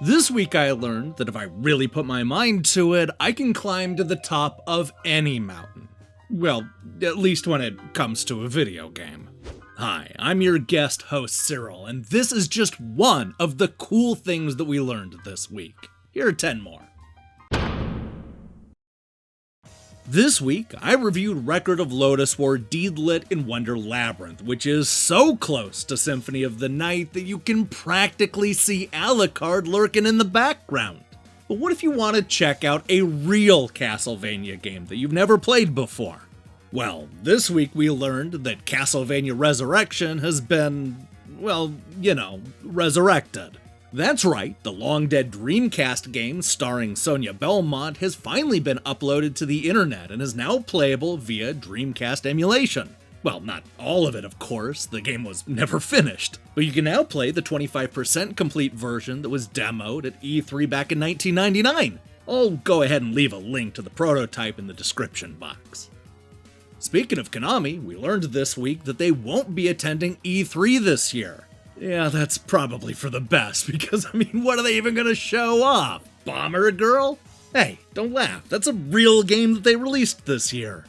This week I learned that if I really put my mind to it, I can climb to the top of any mountain. Well, at least when it comes to a video game. Hi, I'm your guest host Cyril, and this is just one of the cool things that we learned this week. Here are 10 more. This week, I reviewed Record of Lotus War Deedlit in Wonder Labyrinth, which is so close to Symphony of the Night that you can practically see Alucard lurking in the background. But what if you want to check out a real Castlevania game that you've never played before? Well, this week we learned that Castlevania Resurrection has been, resurrected. That's right, the long-dead Dreamcast game starring Sonia Belmont has finally been uploaded to the internet and is now playable via Dreamcast emulation. Well, not all of it, of course, the game was never finished, but you can now play the 25% complete version that was demoed at E3 back in 1999. I'll go ahead and leave a link to the prototype in the description box. Speaking of Konami, we learned this week that they won't be attending E3 this year. Yeah, that's probably for the best, because, what are they even gonna show off? Bomber Girl? Hey, don't laugh, that's a real game that they released this year.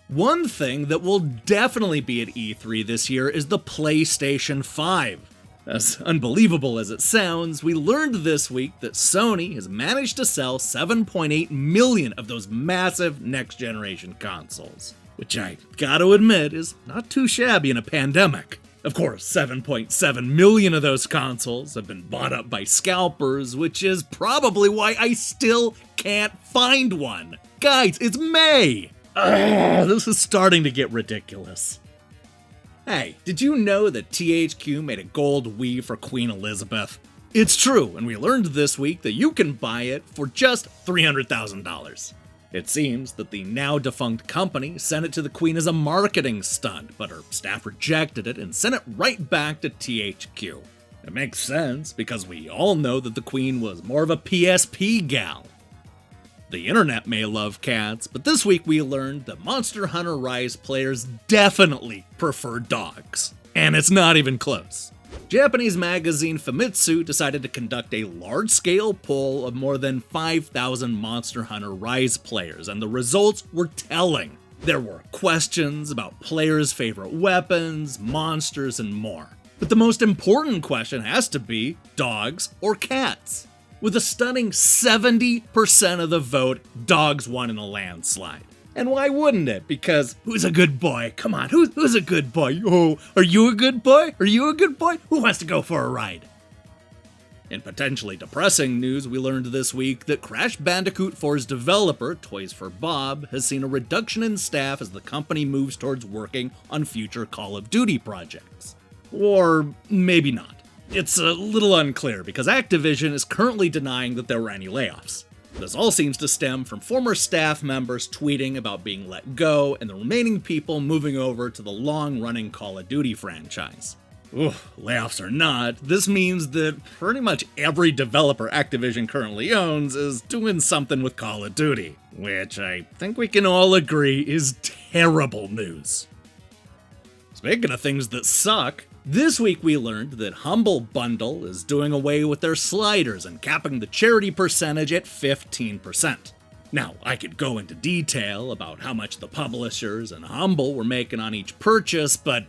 One thing that will definitely be at E3 this year is the PlayStation 5. As unbelievable as it sounds, we learned this week that Sony has managed to sell 7.8 million of those massive next-generation consoles, which I gotta admit is not too shabby in a pandemic. Of course, 7.7 million of those consoles have been bought up by scalpers, which is probably why I still can't find one. Guys, it's May! This is starting to get ridiculous. Hey, did you know that THQ made a gold Wii for Queen Elizabeth? It's true, and we learned this week that you can buy it for just $300,000. It seems that the now defunct company sent it to the Queen as a marketing stunt, but her staff rejected it and sent it right back to THQ. It makes sense, because we all know that the Queen was more of a PSP gal. The internet may love cats, but this week we learned that Monster Hunter Rise players definitely prefer dogs. And it's not even close. Japanese magazine Famitsu decided to conduct a large-scale poll of more than 5,000 Monster Hunter Rise players, and the results were telling. There were questions about players' favorite weapons, monsters, and more. But the most important question has to be dogs or cats. With a stunning 70% of the vote, dogs won in a landslide. And why wouldn't it? Because who's a good boy? Come on, who's a good boy? Oh, are you a good boy? Are you a good boy? Who wants to go for a ride? In potentially depressing news, we learned this week that Crash Bandicoot 4's developer, Toys for Bob, has seen a reduction in staff as the company moves towards working on future Call of Duty projects. Or maybe not. It's a little unclear because Activision is currently denying that there were any layoffs. This all seems to stem from former staff members tweeting about being let go and the remaining people moving over to the long-running Call of Duty franchise. Layoffs or not, this means that pretty much every developer Activision currently owns is doing something with Call of Duty, which I think we can all agree is terrible news. Speaking of things that suck, this week we learned that Humble Bundle is doing away with their sliders and capping the charity percentage at 15%. Now, I could go into detail about how much the publishers and Humble were making on each purchase, but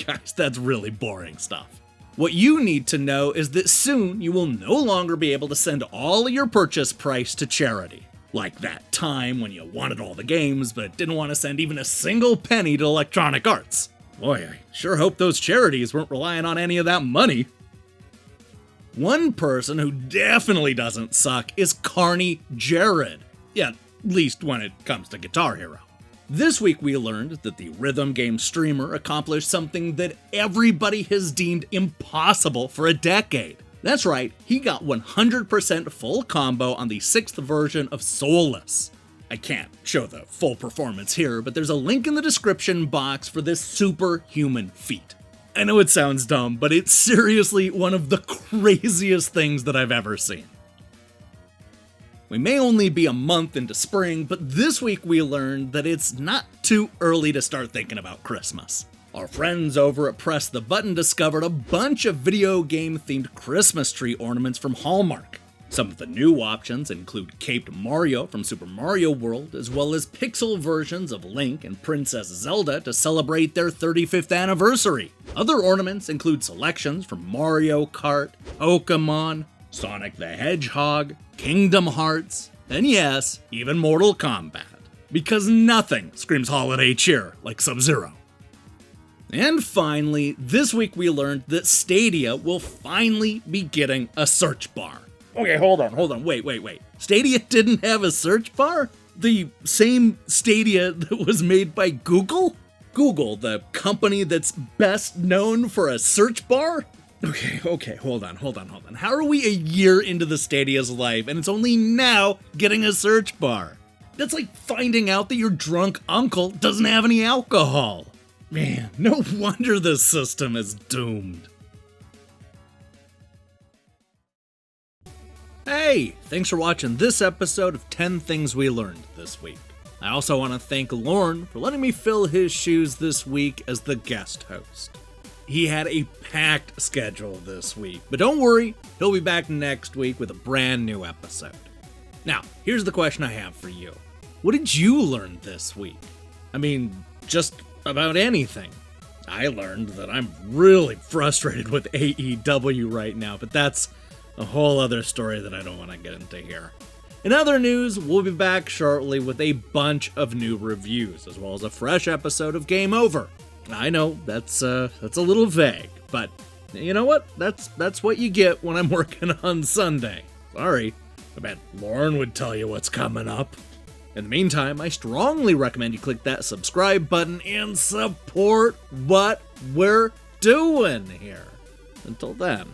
guys, that's really boring stuff. What you need to know is that soon you will no longer be able to send all of your purchase price to charity. Like that time when you wanted all the games but didn't want to send even a single penny to Electronic Arts. Boy, I sure hope those charities weren't relying on any of that money. One person who definitely doesn't suck is Carney Jared. Yeah, at least when it comes to Guitar Hero. This week we learned that the rhythm game streamer accomplished something that everybody has deemed impossible for a decade. That's right, he got 100% full combo on the 6th version of Soulless. I can't show the full performance here, but there's a link in the description box for this superhuman feat. I know it sounds dumb, but it's seriously one of the craziest things that I've ever seen. We may only be a month into spring, but this week we learned that it's not too early to start thinking about Christmas. Our friends over at Press the Button discovered a bunch of video game themed Christmas tree ornaments from Hallmark. Some of the new options include Caped Mario from Super Mario World, as well as pixel versions of Link and Princess Zelda to celebrate their 35th anniversary. Other ornaments include selections from Mario Kart, Pokemon, Sonic the Hedgehog, Kingdom Hearts, and yes, even Mortal Kombat. Because nothing screams holiday cheer like Sub-Zero. And finally, this week we learned that Stadia will finally be getting a search bar. Okay, hold on, wait. Stadia didn't have a search bar? The same Stadia that was made by Google? Google, the company that's best known for a search bar? Okay, hold on. How are we a year into the Stadia's life and it's only now getting a search bar? That's like finding out that your drunk uncle doesn't have any alcohol. Man, no wonder this system is doomed. Hey, thanks for watching this episode of 10 Things We Learned this week. I also want to thank Lorne for letting me fill his shoes this week as the guest host. He had a packed schedule this week, but don't worry, he'll be back next week with a brand new episode. Now, here's the question I have for you. What did you learn this week? I mean, just about anything. I learned that I'm really frustrated with AEW right now, but that's a whole other story that I don't want to get into here. In other news, we'll be back shortly with a bunch of new reviews, as well as a fresh episode of Game Over. I know, that's a little vague, but you know what? That's what you get when I'm working on Sunday. Sorry, I bet Lorne would tell you what's coming up. In the meantime, I strongly recommend you click that subscribe button and support what we're doing here. Until then.